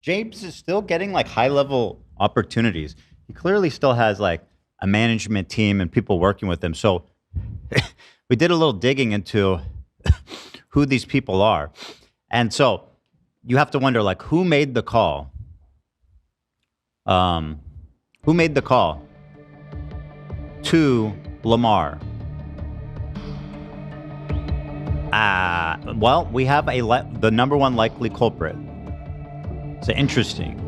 James is still getting like high level opportunities. He clearly still has like a management team and people working with him. So we did a little digging into who these people are. And so you have to wonder, like, who made the call? Who made the call to Lamar? Well, we have the number one likely culprit. So interesting.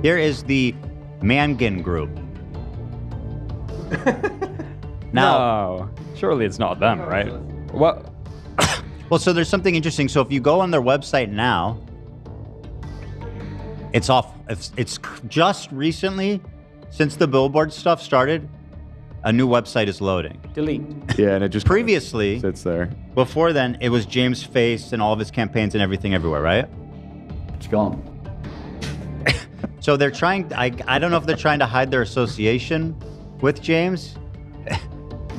Here is the Mangan Group. No, surely it's not them, right? What? Well, so there's something interesting. So if you go on their website now, it's off. It's just recently, since the billboard stuff started, a new website is loading. Delete. Yeah, and it just previously sits there. Before then, it was James' face and all of his campaigns and everything everywhere, right? It's gone. So they're trying. I don't know if they're trying to hide their association with James,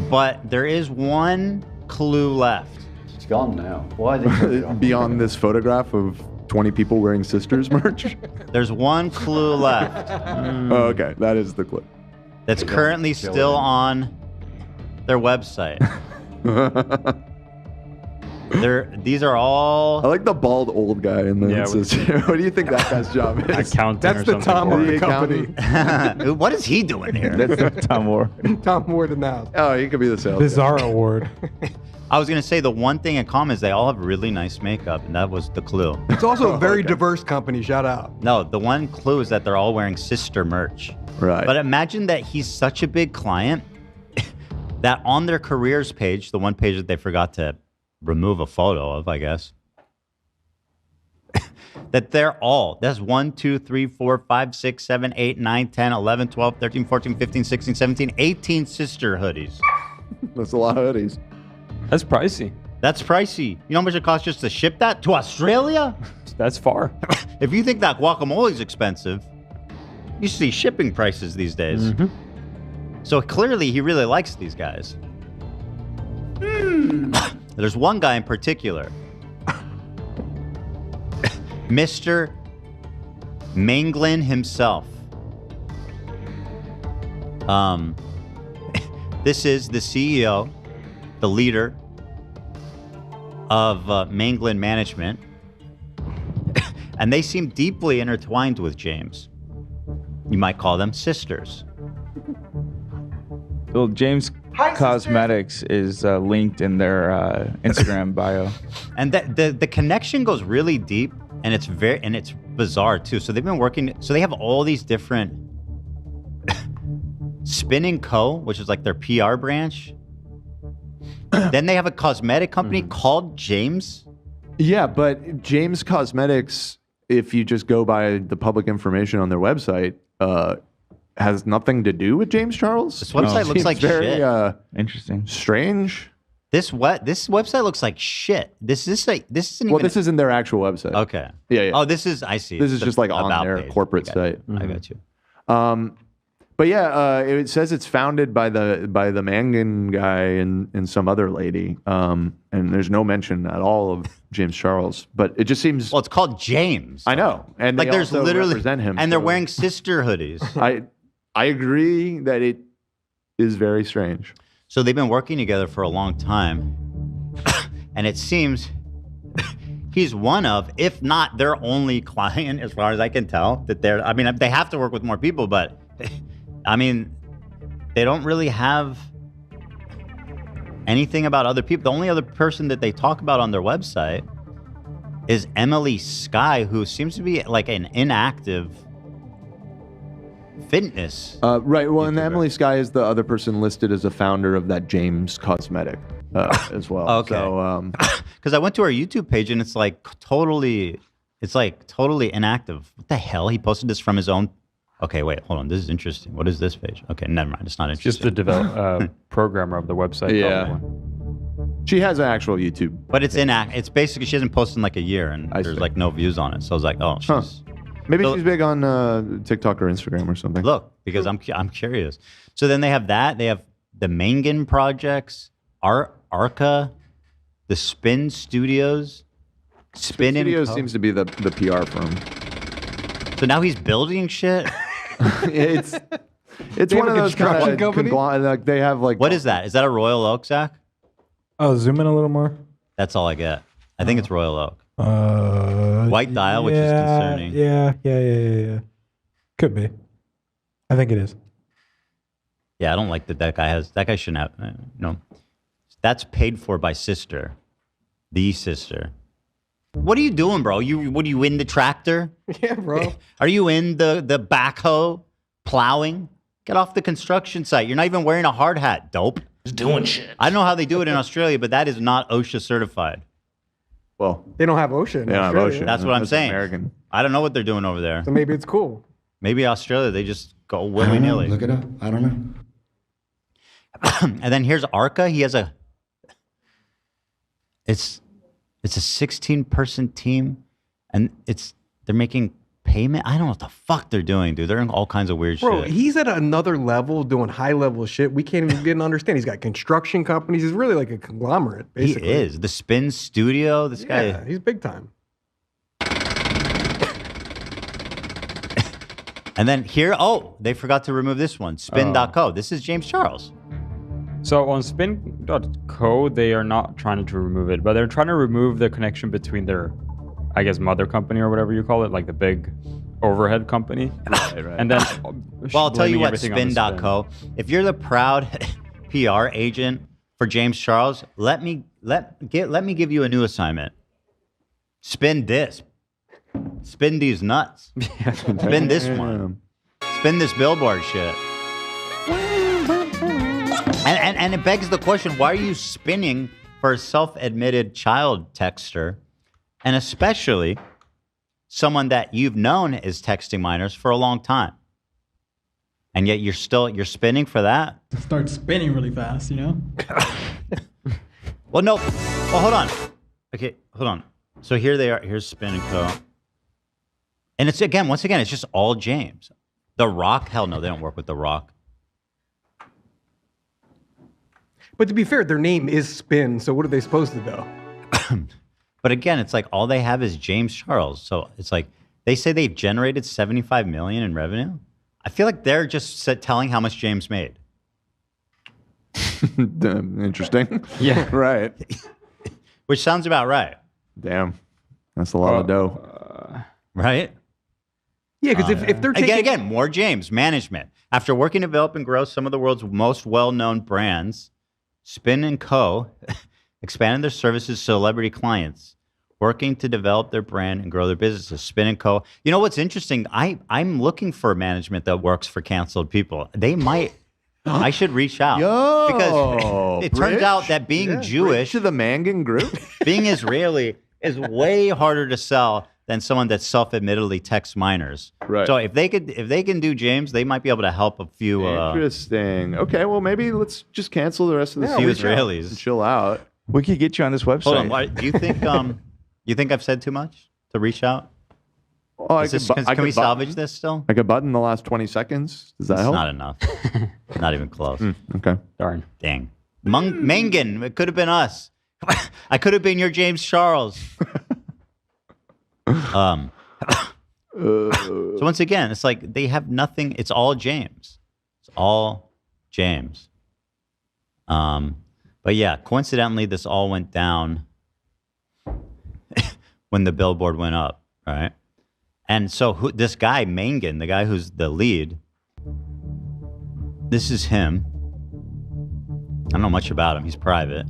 but there is one clue left. It's gone now. Why did it Beyond this photograph of 20 people wearing sisters merch? There's one clue left. Oh, okay. That is the clue. That's currently still on their website. These are all... I like the bald old guy in the What do you think that guy's job is? Accountant. That's the Tom Moore of the company. What is he doing here? That's Tom Moore. Tom Moore in the house. Oh, he could be the sales Bizarre award. I was going to say the one thing in common is they all have really nice makeup, and that was the clue. It's also a very diverse company. Shout out. No, the one clue is that they're all wearing sister merch. Right. But imagine that he's such a big client that on their careers page, the one page that they forgot to remove a photo of, I guess, that that's 1, 2, 3, 4, 5, 6, 7, 8, 9, 10, 11, 12, 13, 14, 15, 16, 17, 18 sister hoodies. That's a lot of hoodies. That's pricey. That's pricey. You know how much it costs just to ship that to Australia? That's far. If you think that guacamole's expensive, you see shipping prices these days. Mm-hmm. So clearly he really likes these guys. There's one guy in particular. Mr. Mangan himself. This is the CEO, the leader of Mangan Management. And they seem deeply intertwined with James. You might call them sisters. Well, James Cosmetics is linked in their Instagram bio. And the connection goes really deep, and it's bizarre too. So they've been working. So they have all these different Spin & Co., which is like their PR branch. Then they have a cosmetic company called James. Yeah, but James Cosmetics, if you just go by the public information on their website, has nothing to do with James Charles. This website looks like very, shit. Interesting. Strange. This website looks like shit. This isn't even. This isn't their actual website. Okay. Yeah. Oh, I see. This is just like on their page. corporate site. I got you. But yeah, it says it's founded by the Mangan guy and some other lady. And there's no mention at all of James Charles. But it just seems. Well, it's called James. I know, and like they there's also literally represent him, and they're wearing sister hoodies. I agree that it is very strange. So they've been working together for a long time, and it seems he's one of, if not their only client, as far as I can tell. They have to work with more people, but I mean, they don't really have anything about other people. The only other person that they talk about on their website is Emily Skye, who seems to be like an inactive fitness. Right. Well, and Emily Skye is the other person listed as a founder of that James Cosmetic as well. Okay. So, because I went to her YouTube page and it's like totally inactive. What the hell? He posted this from his own. Okay, wait, hold on. This is interesting. What is this page? Okay, never mind. It's not interesting. Just the programmer of the website. Yeah. Probably. She has an actual YouTube. But it's inactive. It's basically, she hasn't posted in like a year and there's like no views on it. So I was like, oh, she's... Maybe she's big on TikTok or Instagram or something. Look, because I'm curious. So then they have that. They have the Mangan projects, Arca, the Spin Studios, Spin Studio & Co. seems to be the PR firm. So now he's building shit. It's They one have of a those kind construction of company? like they have like What is that? Is that a Royal Oak, Zach? Oh, zoom in a little more. That's all I get. I think it's Royal Oak. White dial, yeah, which is concerning. Yeah. Could be. I think it is. Yeah, I don't like that guy has. That guy shouldn't have. No, that's paid for by sister, the sister. What are you doing, bro? What are you in the tractor? Yeah, bro. Are you in the backhoe plowing? Get off the construction site. You're not even wearing a hard hat, dope. Just doing shit. I don't know how they do it in Australia, but that is not OSHA certified. well, They don't have ocean. they don't have Australia. ocean. That's what I'm saying. American. I don't know what they're doing over there. So maybe it's cool. Maybe Australia, they just go I don't know. willy-nilly. Look it up. I don't know. And then here's Arca. He has it's a 16-person team, and they're making payment. I don't know what the fuck they're doing, dude. They're in all kinds of weird Bro, shit. he's at another level doing high-level shit. We can't even get to understand. He's got construction companies. He's really like a conglomerate, He basically. is. The Spin Studio. This Yeah, guy. he's big time. And then here, they forgot to remove this one. Spin.co. This is James Charles. So on spin.co, they are not trying to remove it, but they're trying to remove the connection between their, I guess, mother company or whatever you call it, like the big overhead company. Right. And then, Well, I'll tell you blaming what, everything on the Spin.co. If you're the proud PR agent for James Charles, let me give you a new assignment. Spin this. Spin these nuts. Spin this one. Spin this billboard shit. And it begs the question, why are you spinning for a self-admitted child texter, and especially someone that you've known is texting minors for a long time? And yet you're spinning for that? Start spinning really fast, you know? Well, no. Well, hold on. Okay, hold on. So here they are. Here's Spin & Co. And once again, it's just all James. The Rock? Hell no, they don't work with The Rock. But to be fair, their name is Spin, so what are they supposed to do? But again, it's like all they have is James Charles. So it's like they say they've generated $75 million in revenue. I feel like they're just telling how much James made. Interesting. Yeah. Right. Which sounds about right. Damn. That's a lot of dough. Right? Yeah, because if they're taking... Again, more James, management. After working to develop and grow some of the world's most well-known brands, Spin & Co. expanded their services to celebrity clients, working to develop their brand and grow their businesses. Spin & Co. You know what's interesting? I'm looking for management that works for canceled people. They might... I should reach out. Because it turns out that being Jewish... to the Mangan Group? being Israeli is way harder to sell than someone that self-admittedly texts minors. Right. So if they can do James, they might be able to help a few Interesting. Okay, well, maybe let's just cancel the rest of the few season and Israelis. chill out. We could get you on this website. Hold on. Do you think you think I've said too much to reach out? Oh, Can we salvage this still? Like a button the last 20 seconds? Does that It's help? not enough. Not even close. Okay. Darn. Dang. Mangan, it could have been us. I could have been your James Charles. So once again, it's like they have nothing. It's all James. It's all James. But yeah, coincidentally, this all went down when the billboard went up, right? And so this guy, Mangan, the guy who's the lead, this is him. I don't know much about him. He's private.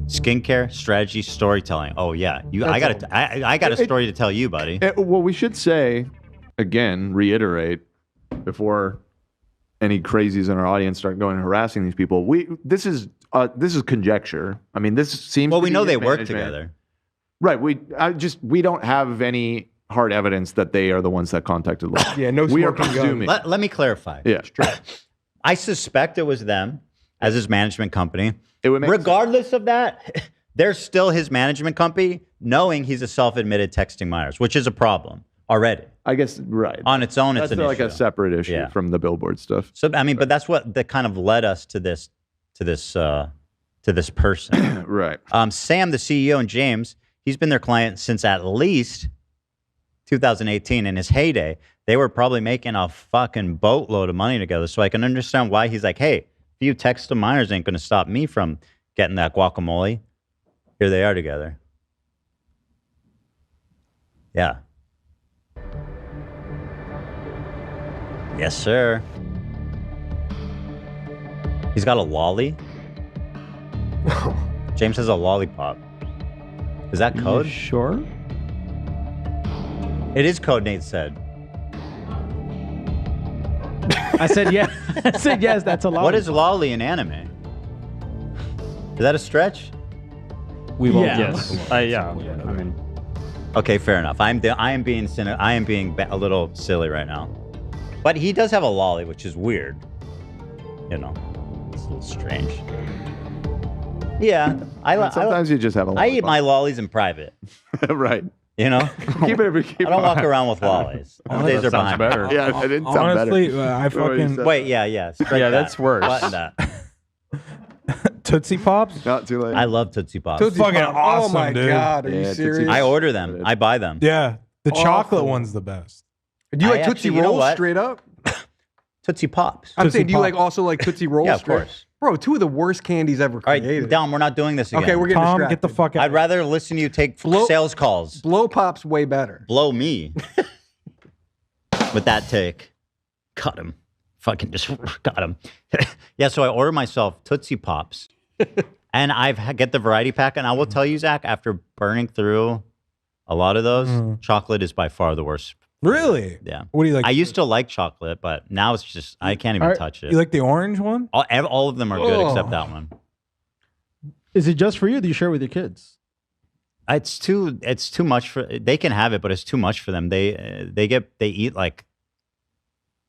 Skincare, strategy, storytelling. Oh yeah, I got a story to tell you, buddy. Well, we should say, again, reiterate, before any crazies in our audience start going and harassing these people. This is conjecture. I mean, this seems. Well, to we be know his they work management. together. Right. We don't have any hard evidence that they are the ones that contacted Lou. Yeah, no We are smoking gun. presuming. Let me clarify. Yeah. I suspect it was them as his management company. It would make Regardless of that, they're still his management company, knowing he's a self-admitted texting minors, which is a problem already. I guess, right. On its own, That's it's an like issue. a separate issue Yeah. from the billboard stuff. So I mean, but that's what that kind of led us to this person. Right. Sam, the CEO, and James he's been their client since at least 2018 in his heyday. They were probably making a fucking boatload of money together. So I can understand why he's like, hey, a few text to minors ain't going to stop me from getting that guacamole. Here they are together. Yeah. Yes, sir. He's got a lolly. James has a lollipop. Is that code? You sure? It is code, Nate said. I said yes. I said yes. That's a lot. What is lolly in anime? Is that a stretch? We've all Yes. Yeah. I mean, Okay, fair enough. I am being a little silly right now. But he does have a lolly, which is weird. You know, it's a little strange. Yeah, Sometimes you just have a I eat my lollies in private. right. You know, Keep it. I don't walk around with lollies. Those days are sounds behind. better. Yeah, it didn't sound Honestly, better. I fucking Wait, yeah. Strike Yeah, that. that's worse. Button that. Tootsie Pops. Not too late. I love Tootsie Pops. Tootsie Fucking Pop. awesome, Oh my dude. god, are Yeah, you Tootsie serious? I order them. I buy them. Yeah, the chocolate Awful. one's the best. Do you I like Tootsie actually- you know Rolls what? straight up? Tootsie Pops. I'm Tootsie saying, do you Pop. like also like Tootsie Rolls? Yeah, of straight? course. Bro, two of the worst candies ever All right, created. Dom, we're not doing this again. Okay, we're getting Tom, distracted. get the fuck out. I'd rather listen to you take Blow- sales calls. Blow Pop's way better. Blow me with that take. Cut him. Fucking just cut him. Yeah, so I order myself Tootsie Pops. And get the variety pack. And I will tell you, Zach, after burning through a lot of those, chocolate is by far the worst. Really? Yeah. What do you like? I used to like chocolate, but now it's just, I can't even touch it. You like the orange one? All of them are good Oh. except that one. Is it just for you? Or do you share with your kids? It's too much for, they can have it, but it's too much for them. They eat like,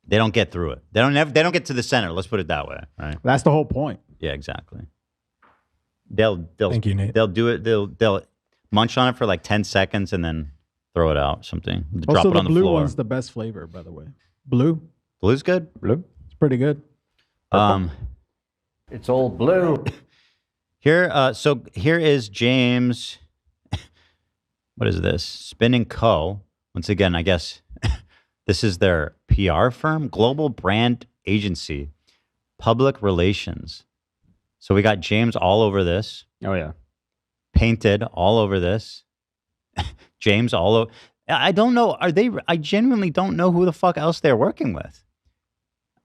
they don't get through it. They don't get to the center. Let's put it that way. Right. That's the whole point. Yeah, exactly. They'll Thank you, Nate. They'll do it. They'll munch on it for like 10 seconds and then throw it out. Something. Drop Also, it the on the blue floor. one's the best flavor, by the way. Blue. Blue's good. blue. It's pretty good. It's all blue. Here. So here is James. What is this? Spin & Co. Once again, I guess this is their PR firm, Global Brand Agency, Public Relations. So we got James all over this. Oh yeah. Painted all over this. James all over. I don't know. I genuinely don't know who the fuck else they're working with.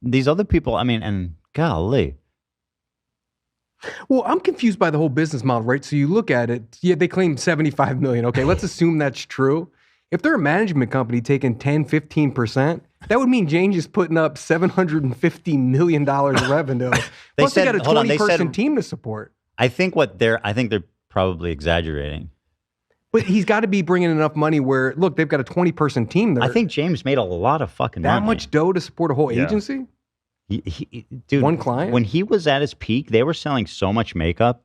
These other people, I mean, and golly. Well, I'm confused by the whole business model, right? So you look at it, yeah, they claim 75 million. Okay, let's assume that's true. If they're a management company taking 10, 15%, that would mean James is putting up $750 million of revenue. Plus, they got a hold on, they 20-person said- team to support. I think they're probably exaggerating. But he's got to be bringing enough money where, look, they've got a 20-person team there. I think James made a lot of fucking that money. much dough to support a whole Yeah. agency? Dude, One client? when he was at his peak, they were selling so much makeup.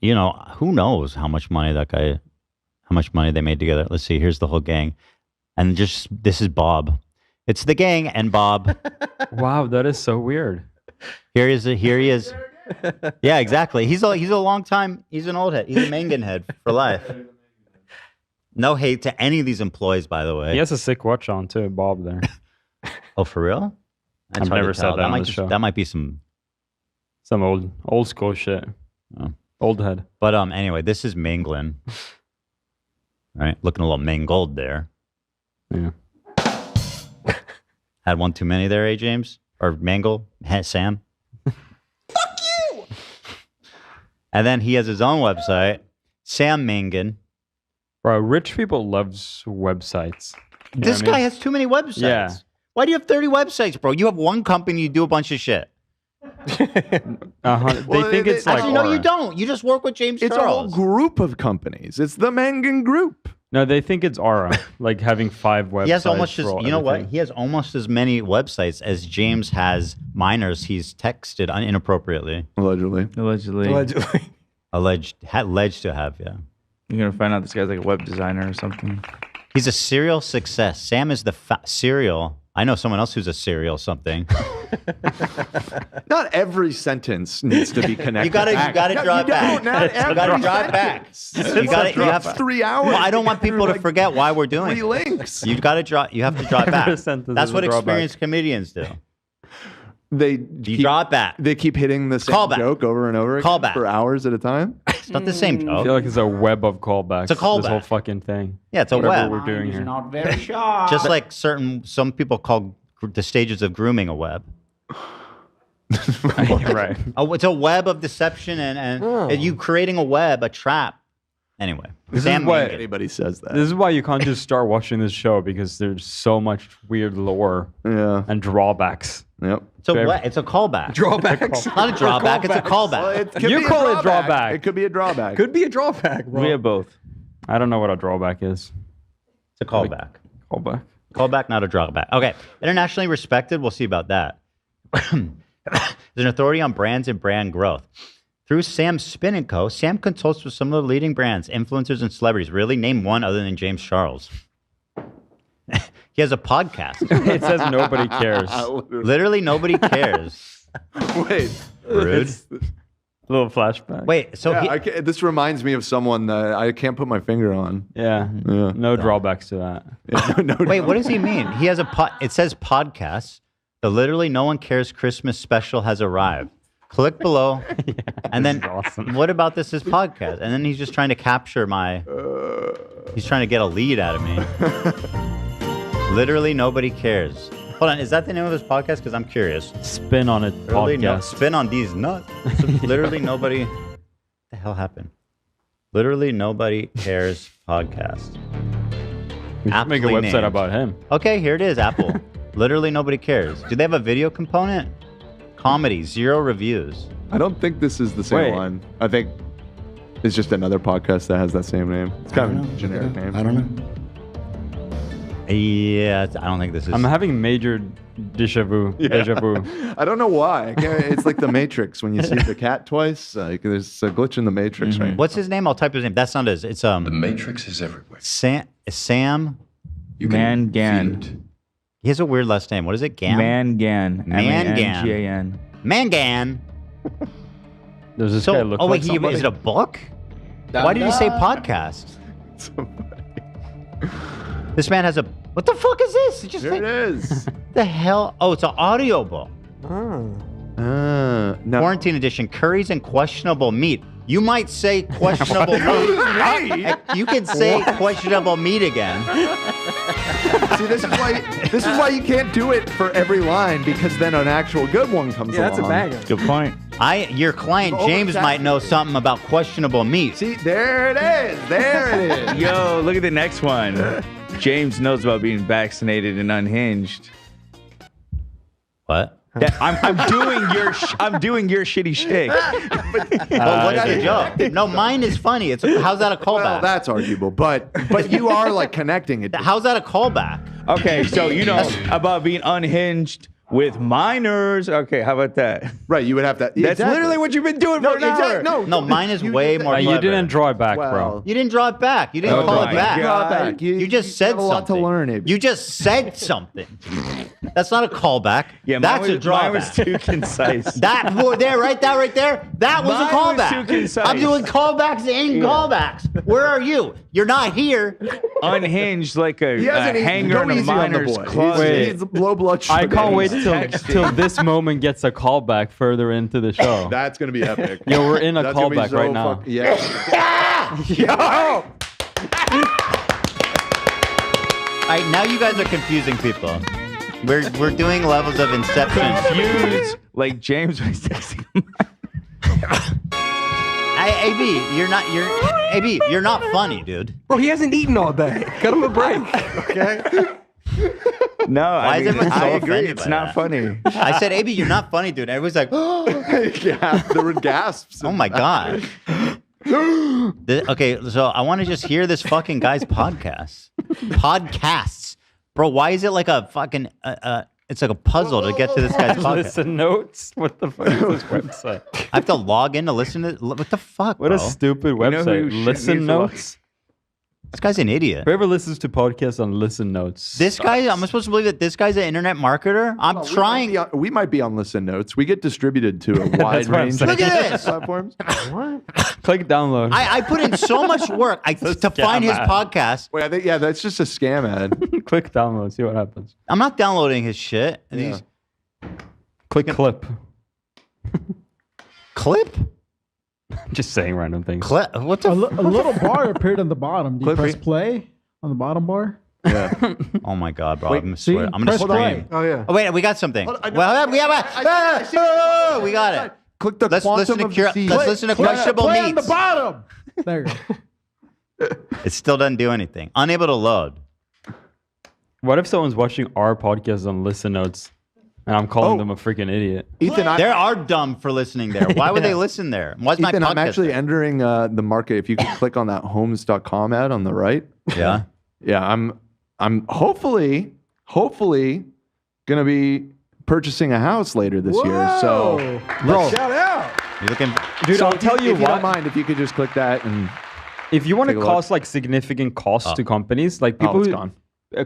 You know, who knows how much money they made together. Let's see. Here's the whole gang, and this is Bob. It's the gang and Bob. Wow, that is so weird. Here he is. Yeah, exactly. He's a long time. He's an old head. He's a Mangan head for life. No hate to any of these employees, by the way. He has a sick watch on too, Bob. There. Oh, for real? That's I've hard to never said tell. that on might the just- show. That might be some. Some old school shit. Oh. Old head. But anyway, this is Manglin. Right, looking a little mangled there. Yeah. Had one too many there, James? Or Mangle? Sam? Fuck you! And then he has his own website, Sam Mangan. Bro, rich people loves websites. You know This what I guy mean? has too many websites. Yeah. Why do you have 30 websites, bro? You have one company, you do a bunch of shit. They Well, think it's like Actually, no, you aura. don't. You just work with James It's a whole Charles. group of companies. It's the Mangan Group. No, they think it's aura, like having 5 websites. He has almost for you know what? everything. He has almost as many websites as James has minors he's texted inappropriately. Allegedly. Allegedly. Allegedly. Alleged to have, yeah. You're gonna find out this guy's like a web designer or something. He's a serial success. Sam is the serial I know someone else who's a serial something. Not every sentence needs to be connected. You gotta draw it back. You gotta draw it back. You have 3 hours. Well, I don't want people to forget why we're doing 3 it. links. You have to draw it back. Sentence That's is what a drawback. experienced comedians do. You draw it back. They keep hitting the same Callback. joke over and over again Callback. for hours at a time. It's not the same I joke. feel like it's a web of callbacks. It's a callback. This whole fucking thing. Yeah, it's a Whatever web. we're doing here. Not very sharp. Just like some people call the stages of grooming a web. Right. Oh, it's a web of deception and you creating a web, a trap. Anyway, This is what- Anybody says that. This is why you can't just start watching this show because there's so much weird lore Yeah. and drawbacks. Yep. it's a callback. Drawbacks. Not a drawback. It's a callback. It could You be a call it drawback. It could be a drawback. Could be a drawback, bro. We have both. I don't know what a drawback is. It's a callback. Callback. Callback, not a drawback. Okay. Internationally respected. We'll see about that. There's an authority on brands and brand growth. Through Sam Spin & Co., Sam consults with some of the leading brands, influencers, and celebrities. Really? Name one other than James Charles. He has a podcast. It says nobody cares. Literally nobody cares. Wait. Rude. Little flashback. Wait, so Yeah, he, this reminds me of someone that I can't put my finger on. Yeah. Yeah. No drawbacks to that. Yeah, no, wait, what does he mean? He has it says podcast. The literally no one cares Christmas special has arrived. Click below. And then awesome. what about this is podcast? And then he's just trying to capture he's trying to get a lead out of me. Literally nobody cares. Hold on, is that the name of his podcast? Because I'm curious. Spin on it Literally podcast. spin on these nuts. So literally nobody. What the hell happened? Literally nobody cares podcast. We should make a Aptly website named. about him. Okay, here it is, Apple. Literally nobody cares. Do they have a video component? Comedy, 0 reviews. I don't think this is the same Wait. one. I think it's just another podcast that has that same name. It's kind of a generic name. I don't know. Yeah, I don't think this is. I'm having major deja vu. Deja vu. I don't know why. It's like the Matrix when you see the cat twice. Like there's a glitch in the Matrix, right? What's his name? I'll type his name. That's not his. It's The Matrix is everywhere. Sam. You can Mangan. feel it. He has a weird last name. What is it? Gam. Mangan. Mangan. M-A-N-G-A-N. Mangan. Does this guy So, look oh like wait, somebody? is it a book? Why did you say podcast? This man has a. What the fuck is this? It just Here it is. the hell? Oh, it's an audiobook. No. Quarantine edition. Curries and questionable meat. You might say questionable meat. You can say questionable meat again. See, this is why you can't do it for every line because then an actual good one comes Yeah, that's a along. banger. Good point. Your client James might know something about questionable meat. See, there it is. There it is. Yo, look at the next one. James knows about being vaccinated and unhinged. What? I'm doing your shitty shtick. Well, what's the joke? No, mine is funny. How's that a callback? Well, that's arguable, but you are like connecting it. How's that a callback? Okay, so you know about being unhinged with minors. Okay, how about that? Right, you would have to. That's literally what you've been doing for an hour. No, mine is way more You clever. didn't draw it back, bro. Well, You didn't draw it back. You didn't Oh call my it back. God. You just said have a lot something. to learn, Abe. You just said something. That's not a callback. Yeah, That's a mine drawback. was too concise. That right there. That was Mine a was callback. too concise. I'm doing callbacks and callbacks. Where are you? You're not here. Unhinged like a He hasn't hanger go in a easy on the miner's boy. closet. He's low blood sugar. I can't wait He's till this moment gets a callback further into the show. That's gonna be epic. Yo, we're in a That's gonna be callback so right now. yeah. All right, now you guys are confusing people. We're doing levels of inception. Confused like James was texting him. AB, you're not funny, dude. Bro, he hasn't eaten all day. Cut him a break. Okay. No, Why is everyone so I agree. offended It's by not that? funny. I said, AB, you're not funny, dude. Everyone's like, Yeah, there were gasps. oh my God. Okay, so I want to just hear this fucking guy's podcast. Podcasts. Bro, why is it like a fucking, it's like a puzzle to get to this guy's podcast? Listen notes? What the fuck is this website? I have to log in to listen to, what the fuck, What bro? a stupid know who website. needs Listen to log- notes? This guy's an idiot. Whoever listens to podcasts on listen notes. This guy, I'm supposed to believe that this guy's an internet marketer? I'm trying. We might be on Listen Notes. We get distributed to a wide what I'm range saying. Look at this. platforms. Click download. I put in so much work to find his ad. podcast. Wait, I think that's just a scam ad. Click download. See what happens. I'm not downloading his shit. And Yeah. he's Click clip. clip? Just saying random things. Clip? What the? A little bar appeared on the bottom. Do you Clip press it. play on the bottom bar? Yeah. Oh my god, bro! Wait, I'm gonna see? swear. I'm gonna Press play. scream. Oh yeah. Oh wait, we got something. Hold on, Well, we have. I see it. We got it. Click the Let's quantum listen to of Cure- the seed. let's listen to questionable play on the meats. bottom. There you go. It still doesn't do anything. Unable to load. What if someone's watching our podcast on listen notes and I'm calling Oh. them a freaking idiot? Ethan, They are dumb for listening there. Why would they listen there? Why's my Ethan, podcast I'm actually there? entering the market. If you could click on that homes.com ad on the right. Yeah. Yeah, I'm hopefully gonna be purchasing a house later this year. So, Bro, Shout out. You looking? Dude, so I'll if tell you if you what. don't mind, if you could just click that and If you want Take to a look. cost like significant costs to companies, like people it's who, gone.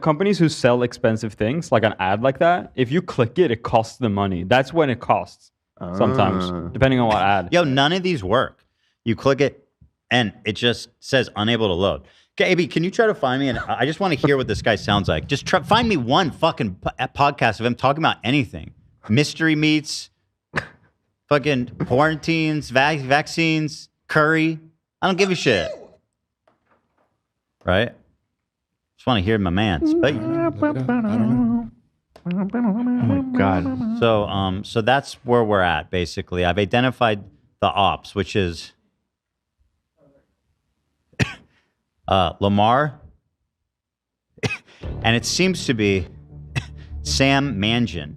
companies who sell expensive things, like an ad like that, if you click it, it costs them money. That's when it costs. Sometimes, depending on what ad. Yo, none of these work. You click it, and it just says unable to load. Okay, AB, can you try to find me? And I just want to hear what this guy sounds like. Just find me one fucking podcast of him talking about anything. Mystery meats, fucking quarantines, vaccines, curry. I don't give a shit. Right? Just want to hear my man's. But oh my god. so that's where we're at. Basically, I've identified the ops, which is Lamar, and it seems to be Sam Mangan.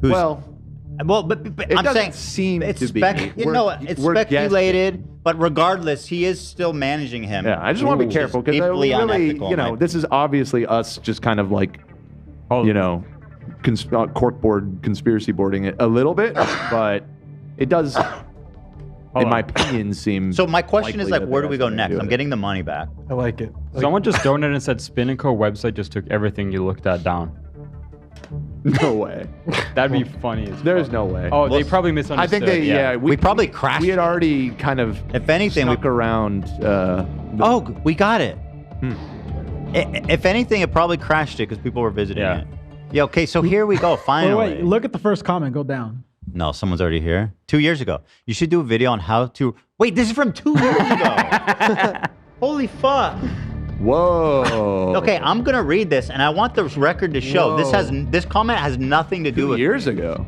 Who's, Well, but it I'm doesn't saying seem it's to be. it's We're speculated. But regardless, he is still managing him. Yeah, I just want to be careful because deeply really, unethical, you know, Mike. this is obviously us just kind of like, Hold you on. know, corkboard conspiracy boarding it a little bit, but it does, in my opinion, seem. So my question is likely like, that where they're do we go actually next? gonna do I'm it. getting the money back. I like it. Someone just donated and said Spin & Co. website just took everything you looked at down. No way. That'd be funny as There's fuck. no way. Oh, they Well, probably misunderstood. I think they, yeah, We probably crashed We had it. already kind of If anything, we snuck around. Oh, we got it. If anything, it probably crashed it because people were visiting Yeah. it. Yeah. Okay. So here we go. Wait, Finally. wait. Look at the first comment. Go down. No, someone's already here. 2 years ago. You should do a video on how to. Wait, this is from 2 years ago. Holy fuck. Whoa. Okay, I'm gonna read this, and I want the record to show this comment has nothing to do 2 with. years ago.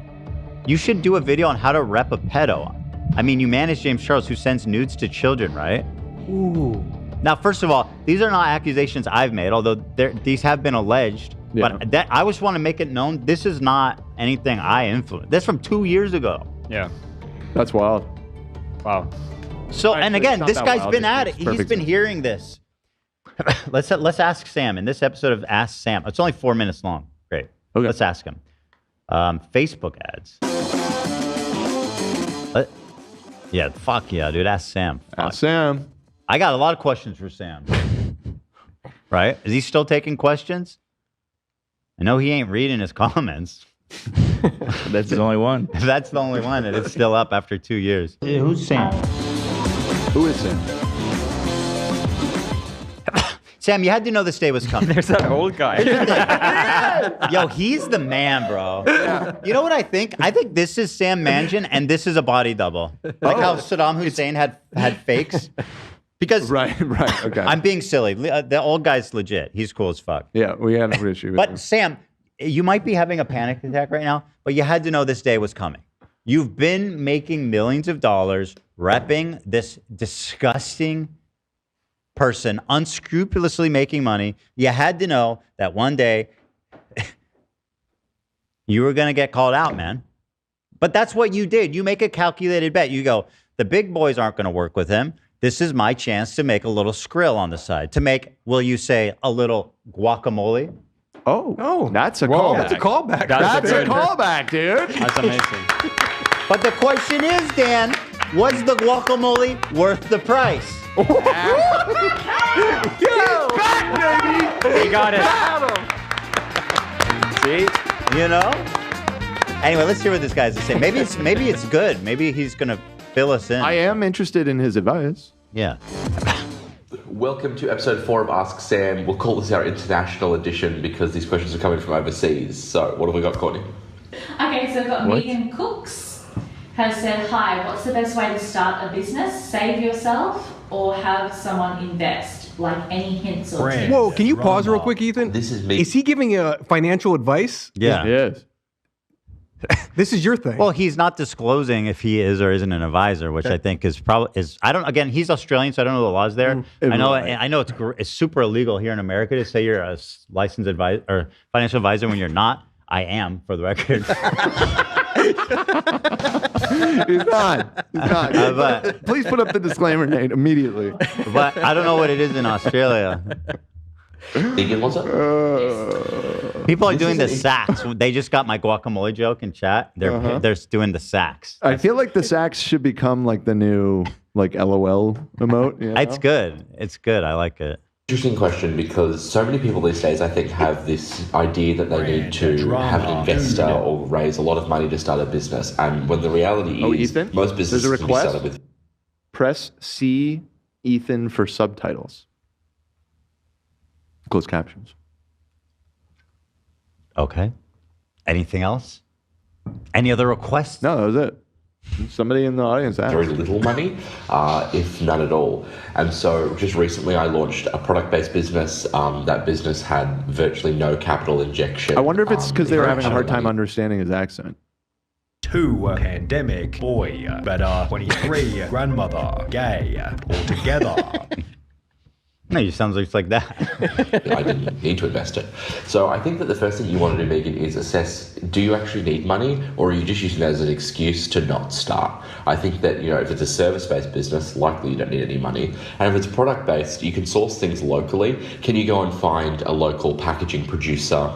You should do a video on how to rep a pedo. I mean, you manage James Charles, who sends nudes to children, right? Ooh. Now, first of all, these are not accusations I've made, although these have been alleged. Yeah. But that I just want to make it known this is not anything I influenced. That's from 2 years ago. Yeah. That's wild. Wow. So, and Actually, again, it's not this that guy's wild. been It at it. makes He's perfect been sense. hearing this. Let's ask Sam in this episode of Ask Sam. It's only 4 minutes long. Great. Okay. Let's ask him. Facebook ads. Yeah, fuck yeah, dude. Ask Sam. Fuck. Sam. I got a lot of questions for Sam. Right? Is he still taking questions? I know he ain't reading his comments. That's the only one. If that's the only one, and it's still up after 2 years. Who's Sam? Who is Sam? Sam, you had to know this day was coming. There's that old guy. Yo, he's the man, bro. You know what I think? I think this is Sam Mangan, and this is a body double. Like how Saddam Hussein had fakes. Because Right. Okay. I'm being silly. The old guy's legit. He's cool as fuck. yeah, we had an issue with But him. Sam, you might be having a panic attack right now, but you had to know this day was coming. You've been making millions of dollars repping this disgusting person, unscrupulously making money. You had to know that one day you were going to get called out, man. But that's what you did. You make a calculated bet. You go, the big boys aren't going to work with him. This is my chance to make a little skrill on the side. To make, will you say, a little guacamole? Oh, that's a Whoa, callback. that's a callback. That's a good- callback, dude. That's amazing. But the question is, Dan, was the guacamole worth the price? Yeah, got it. See? You know? Anyway, let's hear what this guy's saying. Maybe it's good. Maybe he's gonna fill us in. I am interested in his advice. Yeah. Welcome to episode 4 of Ask Sam. We'll call this our international edition because these questions are coming from overseas. So, what have we got, Courtney? Okay, so we've got Megan Cooks has said, hi, what's the best way to start a business? Save yourself or have someone invest? Like any hints or tips? Whoa, can you pause real quick, Ethan? This is me. Is he giving financial advice? Yeah. Yes. This is your thing. Well, he's not disclosing if he is or isn't an advisor, which I think is probably I don't. Again, he's Australian, so I don't know the laws there. I know it's super illegal here in America to say you're a licensed advisor or financial advisor when you're not. I am, for the record. He's not. But Please put up the disclaimer, Nate, immediately. but I don't know what it is in Australia. Megan, what's up? People are doing the sacks. They just got my guacamole joke in chat. They're doing the sacks. I feel like the sacks should become like the new like LOL emote. You know? It's good. It's good. I like it. Interesting question because so many people these days, I think, have this idea that they need to have an investor or raise a lot of money to start a business. And when the reality is, Ethan, most businesses there's a can be request. started with. Press C Ethan for subtitles. Closed captions. Okay. Anything else? Any other requests? No, that was it. Somebody in the audience asked. Very little money, if none at all. And so just recently I launched a product-based business. That business had virtually no capital injection. I wonder if it's because they were having a hard time money. understanding his accent. 2 pandemic boy, better 23 grandmother, gay, all together. No, you sound just like that. I didn't need to invest it. So I think that the first thing you want to do, Megan, is assess, do you actually need money or are you just using it as an excuse to not start? I think that, if it's a service-based business, likely you don't need any money. And if it's product-based, you can source things locally. Can you go and find a local packaging producer,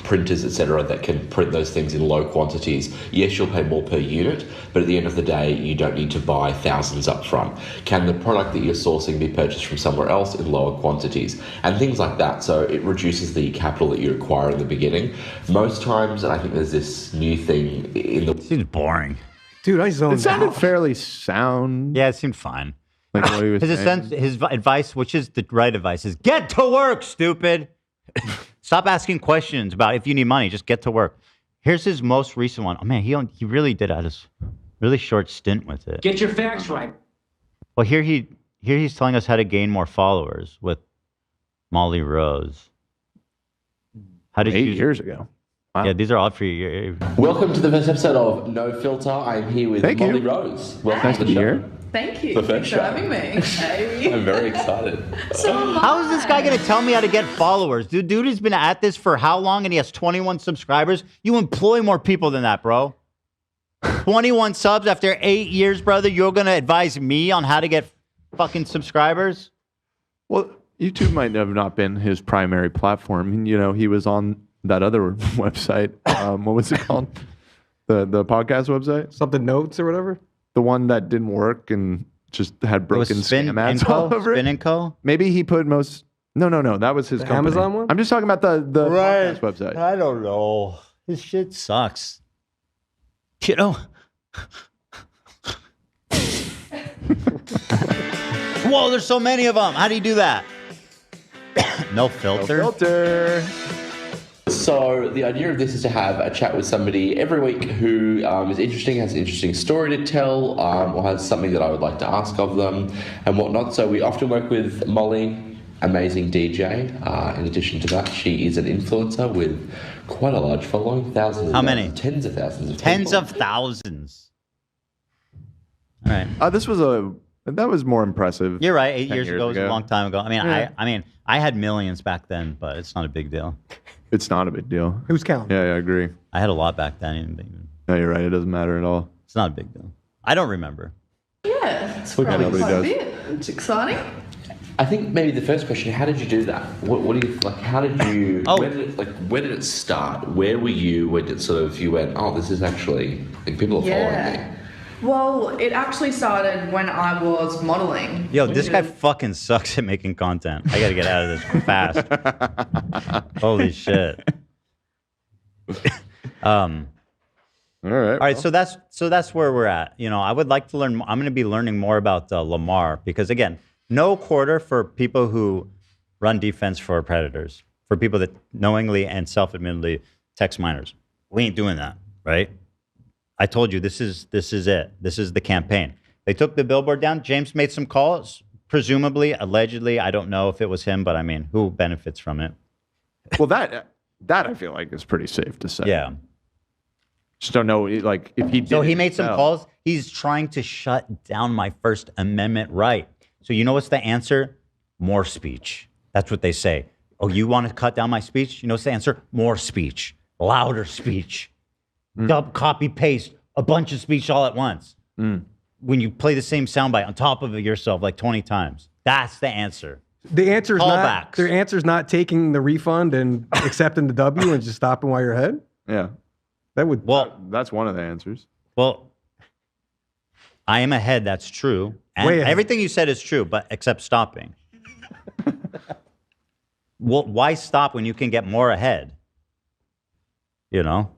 printers, etc., that can print those things in low quantities? Yes, you'll pay more per unit, but at the end of the day, you don't need to buy thousands up front. Can the product that you're sourcing be purchased from somewhere else in lower quantities? And things like that. So it reduces the capital that you require in the beginning. Most times, and I think there's this new thing in the... Seems boring. Dude, I zoned It sounded out. fairly sound. Yeah, it seemed fine. Like what he was saying. His advice, which is the right advice, is get to work, stupid. Stop asking questions about if you need money. Just get to work. Here's his most recent one. Oh man, he really did a really short stint with it. Get your facts right. Well, here he's telling us how to gain more followers with Molly Rose. How did 8 you? years ago. Wow. Yeah, these are all for you. Welcome to the first episode of No Filter. I'm here with Thank you. Molly Rose. Welcome Nice to to the be show. here. Thank you. The first for show. having me. Hey. I'm very excited. How is this guy going to tell me how to get followers? Dude has been at this for how long and he has 21 subscribers? You employ more people than that, bro. 21 subs after 8 years, brother. You're going to advise me on how to get fucking subscribers? Well, YouTube might have not been his primary platform. He was on that other website. What was it called? The podcast website? Something notes or whatever? The one that didn't work and just had broken scam ads all over Spin it. and Co? Maybe he put most... No. That was his The company. Amazon one? I'm just talking about the podcast website. I don't know. This shit sucks. You know? Whoa, there's so many of them. How do you do that? No filter. No filter. So the idea of this is to have a chat with somebody every week who is interesting, has an interesting story to tell, or has something that I would like to ask of them and whatnot. So we often work with Molly, amazing DJ. In addition to that, she is an influencer with quite a large following, thousands. How many? Tens of thousands of Tens people. of thousands. All right. That was more impressive. You're right. 8 10 years ago was a long time ago. I mean, Yeah. I had millions back then, but it's not a big deal. It's not a big deal. Who's counting? Yeah, I agree. I had a lot back then. Even. No, you're right. It doesn't matter at all. It's not a big deal. I don't remember. Yeah, it's Okay, probably nobody quite a does. bit. It's exciting. I think maybe the first question: how did you do that? What do you like? How did you? Oh. Where did it start? Where were you when it sort of you went? Oh, this is actually like people are following me. Well, it actually started when I was modeling. Yo, this guy fucking sucks at making content. I gotta get out of this fast. Holy shit. All right. So that's where we're at. You know, I would like to learn. I'm going to be learning more about Lamar because again, no quarter for people who run defense for predators, for people that knowingly and self-admittedly text minors. We ain't doing that, right? I told you this is it. This is the campaign. They took the billboard down. James made some calls, presumably, allegedly. I don't know if it was him, but I mean, who benefits from it? Well, that I feel like is pretty safe to say. Yeah. Just don't know, like, if he did. So he made some calls. He's trying to shut down my First Amendment right. So you know what's the answer? More speech. That's what they say. Oh, you want to cut down my speech? You know what's the answer? More speech. Louder speech. Copy, paste, a bunch of speech all at once. When you play the same soundbite on top of it yourself like 20 times. That's the answer. The answer is not. Callbacks. Their answer is not taking the refund and accepting the W and just stopping while you're ahead. Yeah. That would. Well, that's one of the answers. Well, I am ahead. That's true. And Way ahead. everything you said is true, but except stopping. Well, why stop when you can get more ahead? You know?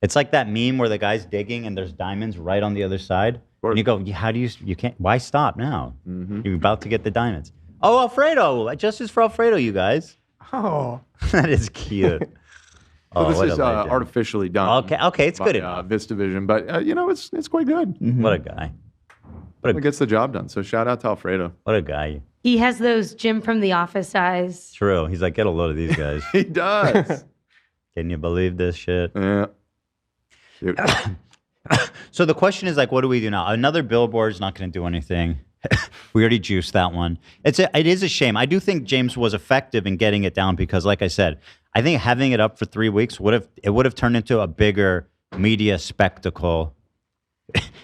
It's like that meme where the guy's digging and there's diamonds right on the other side. And you go, how do you can't, why stop now? You're about to get the diamonds. Oh, Alfredo. Justice for Alfredo, you guys. Oh. That is cute. So this what is a legend. artificially done. Okay, it's good by, enough. VistaVision, but you know, it's quite good. What a guy. It gets the job done. So shout out to Alfredo. What a guy. He has those Jim from The Office eyes. True. He's like, get a load of these guys. He does. Can you believe this shit? Yeah. So the question is like, what do we do now? Another billboard is not going to do anything. We already juiced that one. It is a shame. I do think James was effective in getting it down because, like I said, I think having it up for 3 weeks would have turned into a bigger media spectacle,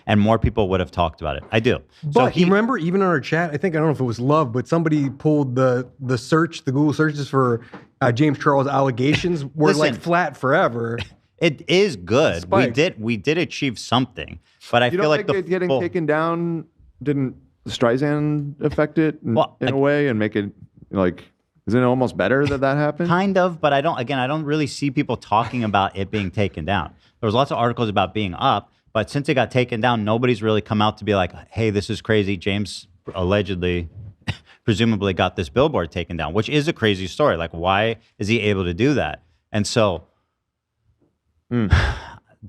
and more people would have talked about it. I do. But you remember, even on our chat, I don't know if it was Love, but somebody pulled the Google searches for James Charles allegations were like flat forever. It is good. We did achieve something, but I feel like it getting taken down didn't Streisand affect it in a way and make it like. Isn't it almost better that happened? Kind of, but I don't really see people talking about it being taken down. There was lots of articles about being up, but since it got taken down, nobody's really come out to be like, hey, this is crazy. James allegedly, presumably got this billboard taken down, which is a crazy story. Like, why is he able to do that? And so the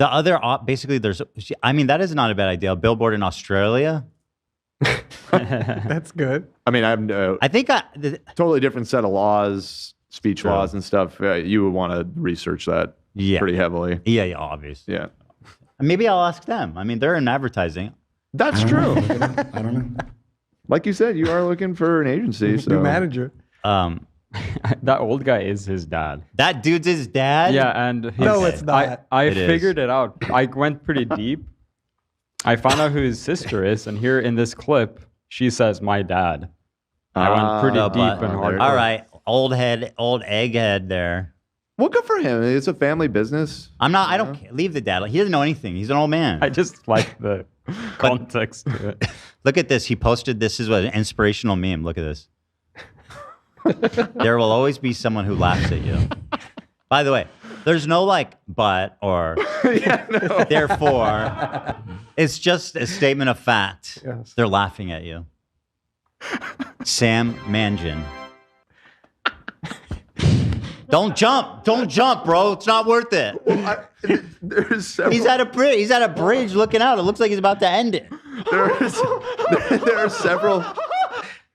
other, basically that is not a bad idea. A billboard in Australia. That's good. I mean, I think totally different set of laws, speech laws and stuff. You would want to research that pretty heavily. Yeah, obviously. Yeah. Maybe I'll ask them. I mean, they're in advertising. That's true. I don't know. Like you said, you are looking for an agency. So. New manager. That old guy is his dad. That dude's his dad? Yeah, and no, it's not. I figured it out. I went pretty deep. I found out who his sister is, and here in this clip, she says, "My dad." I went pretty deep and hard. All right, old egghead there. Well, good for him. It's a family business. I don't care. Leave the dad. He doesn't know anything. He's an old man. I just like the context to it. Look at this. He posted this is an inspirational meme. Look at this. There will always be someone who laughs at you. By the way, there's no but or therefore. It's just a statement of fact. Yes. They're laughing at you. Sam Mangan. Don't jump, bro. It's not worth it. Well, He's at a bridge looking out. It looks like he's about to end it. There are several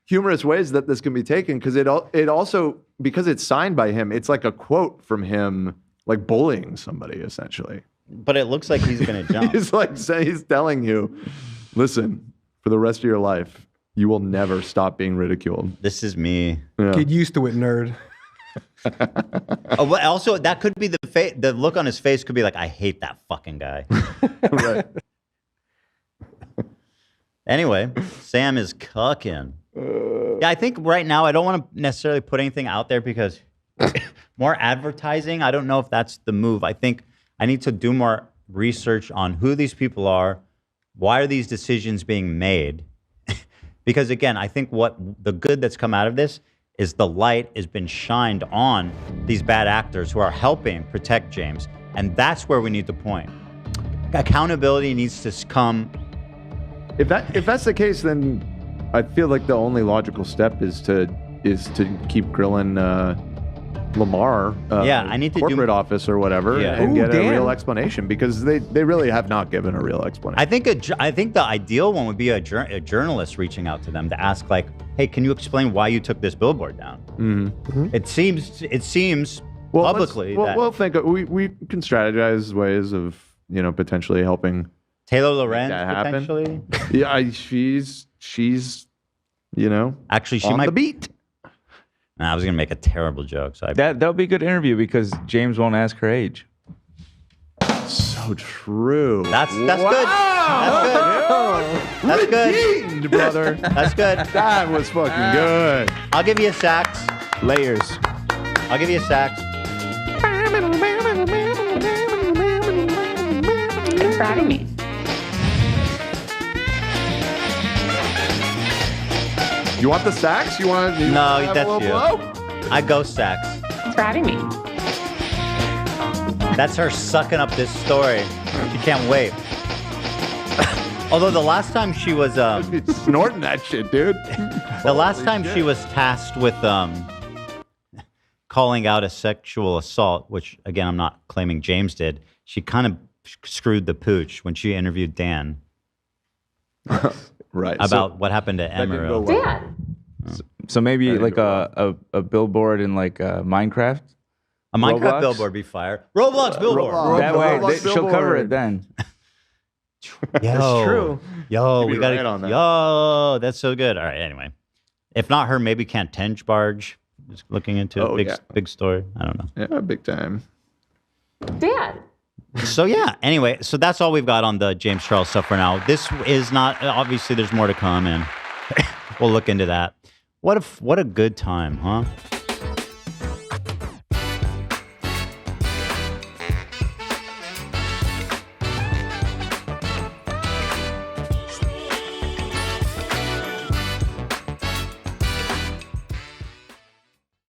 humorous ways that this can be taken because it also because it's signed by him. It's like a quote from him, like bullying somebody essentially. But it looks like he's gonna jump. He's telling you, listen, for the rest of your life, you will never stop being ridiculed. This is me. Yeah. Get used to it, nerd. Also, that could be the look on his face could be like, I hate that fucking guy. Right. Anyway, Sam is cooking. Yeah, I think right now I don't want to necessarily put anything out there because more advertising, I don't know if that's the move. I think I need to do more research on who these people are, Why are these decisions being made? Because again, I think what the good that's come out of this is the light has been shined on these bad actors who are helping protect James. And that's where we need to point. Accountability needs to come. If that's the case, then I feel like the only logical step is to keep grilling Lamar, I need to corporate office or whatever, and get a real explanation, because they really have not given a real explanation. I think the ideal one would be a journalist reaching out to them to ask, like, hey, can you explain why you took this billboard down? Mm-hmm. It seems publicly that we'll think we can strategize ways of potentially helping Taylor Lorenz potentially. She's actually she on might the beat. Nah, I was gonna make a terrible joke. So that'll be a good interview because James won't ask her age. So true. That's good. That's good. That's good, brother. That's good. That was fucking good. I'll give you a sax. Layers. I'll give you a sax. You're proud of me. You want the sax? You want? No, that's you. Blow? I go sax. You're proud of me. That's her sucking up this story. She can't wait. Although the last time she was snorting that shit, dude. The last time she was tasked with calling out a sexual assault, which again I'm not claiming James did, she kind of screwed the pooch when she interviewed Dan. Right. About what happened to Emerald. Dan. So maybe like a billboard in like Minecraft. A Minecraft Roblox? Billboard be fired. Roblox billboard. That way she'll cover it then. Yo, true. Yo, You'd we be got right on that. Yo, that's so good. All right, anyway. If not her, maybe Can't Tench Barge is looking into a big story. I don't know. Yeah, big time. Dan. So yeah, anyway, so that's all we've got on the James Charles stuff for now. This is not, obviously there's more to come and we'll look into that. What a good time, huh?